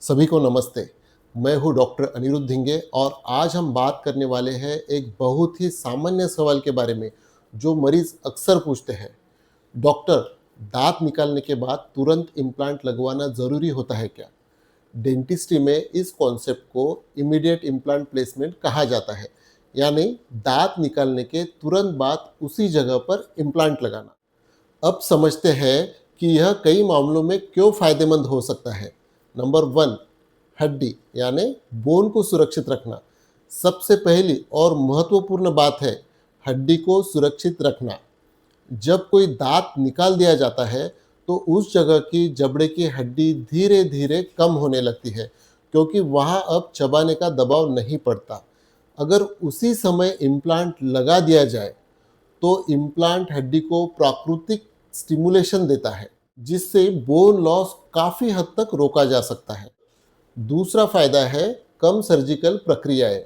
सभी को नमस्ते। मैं हूं डॉक्टर अनिरुद्ध धिंगे और आज हम बात करने वाले हैं एक बहुत ही सामान्य सवाल के बारे में जो मरीज अक्सर पूछते हैं। डॉक्टर, दांत निकालने के बाद तुरंत इम्प्लांट लगवाना ज़रूरी होता है क्या? डेंटिस्ट्री में इस कॉन्सेप्ट को इमीडिएट इम्प्लांट प्लेसमेंट कहा जाता है, यानी दांत निकालने के तुरंत बाद उसी जगह पर इम्प्लांट लगाना। अब समझते हैं कि यह कई मामलों में क्यों फायदेमंद हो सकता है। नंबर वन, हड्डी यानी बोन को सुरक्षित रखना। सबसे पहली और महत्वपूर्ण बात है हड्डी को सुरक्षित रखना। जब कोई दांत निकाल दिया जाता है तो उस जगह की जबड़े की हड्डी धीरे धीरे कम होने लगती है, क्योंकि वहाँ अब चबाने का दबाव नहीं पड़ता। अगर उसी समय इम्प्लांट लगा दिया जाए तो इम्प्लांट हड्डी को प्राकृतिक स्टिमुलेशन देता है, जिससे बोन लॉस काफ़ी हद तक रोका जा सकता है। दूसरा फायदा है कम सर्जिकल प्रक्रियाएं।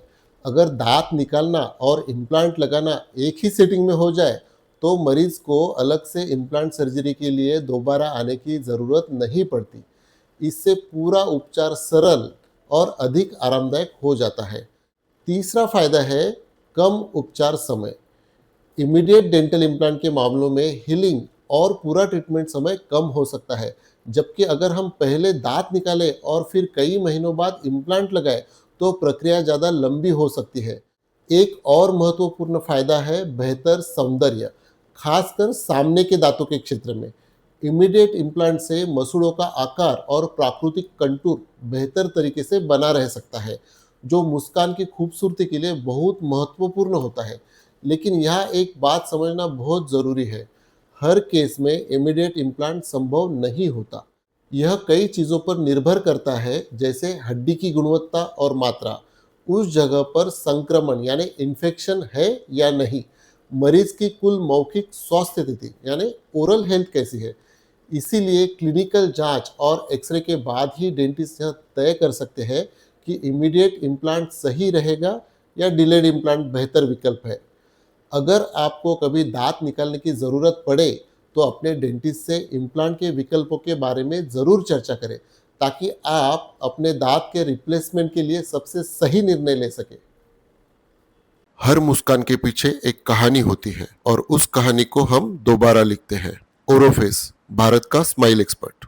अगर दांत निकालना और इम्प्लांट लगाना एक ही सेटिंग में हो जाए तो मरीज को अलग से इम्प्लांट सर्जरी के लिए दोबारा आने की ज़रूरत नहीं पड़ती। इससे पूरा उपचार सरल और अधिक आरामदायक हो जाता है। तीसरा फायदा है कम उपचार समय। इमीडिएट डेंटल इम्प्लांट के मामलों में हीलिंग और पूरा ट्रीटमेंट समय कम हो सकता है, जबकि अगर हम पहले दांत निकालें और फिर कई महीनों बाद इम्प्लांट लगाएं तो प्रक्रिया ज़्यादा लंबी हो सकती है। एक और महत्वपूर्ण फायदा है बेहतर सौंदर्य, खासकर सामने के दांतों के क्षेत्र में। इमीडिएट इम्प्लांट से मसूड़ों का आकार और प्राकृतिक कंटूर बेहतर तरीके से बना रह सकता है, जो मुस्कान की खूबसूरती के लिए बहुत महत्वपूर्ण होता है। लेकिन यहाँ एक बात समझना बहुत ज़रूरी है, हर केस में इमीडिएट इम्प्लांट संभव नहीं होता। यह कई चीज़ों पर निर्भर करता है, जैसे हड्डी की गुणवत्ता और मात्रा, उस जगह पर संक्रमण यानी इन्फेक्शन है या नहीं, मरीज की कुल मौखिक स्वास्थ्य स्थिति यानी ओरल हेल्थ कैसी है। इसीलिए क्लिनिकल जांच और एक्सरे के बाद ही डेंटिस्ट यह तय कर सकते हैं कि इमीडिएट इम्प्लांट सही रहेगा या डिलेड इम्प्लांट बेहतर विकल्प है। अगर आपको कभी दांत निकालने की ज़रूरत पड़े तो अपने डेंटिस्ट से इम्प्लांट के विकल्पों के बारे में ज़रूर चर्चा करें, ताकि आप अपने दांत के रिप्लेसमेंट के लिए सबसे सही निर्णय ले सकें। हर मुस्कान के पीछे एक कहानी होती है और उस कहानी को हम दोबारा लिखते हैं। ओरोफेस, भारत का स्माइल एक्सपर्ट।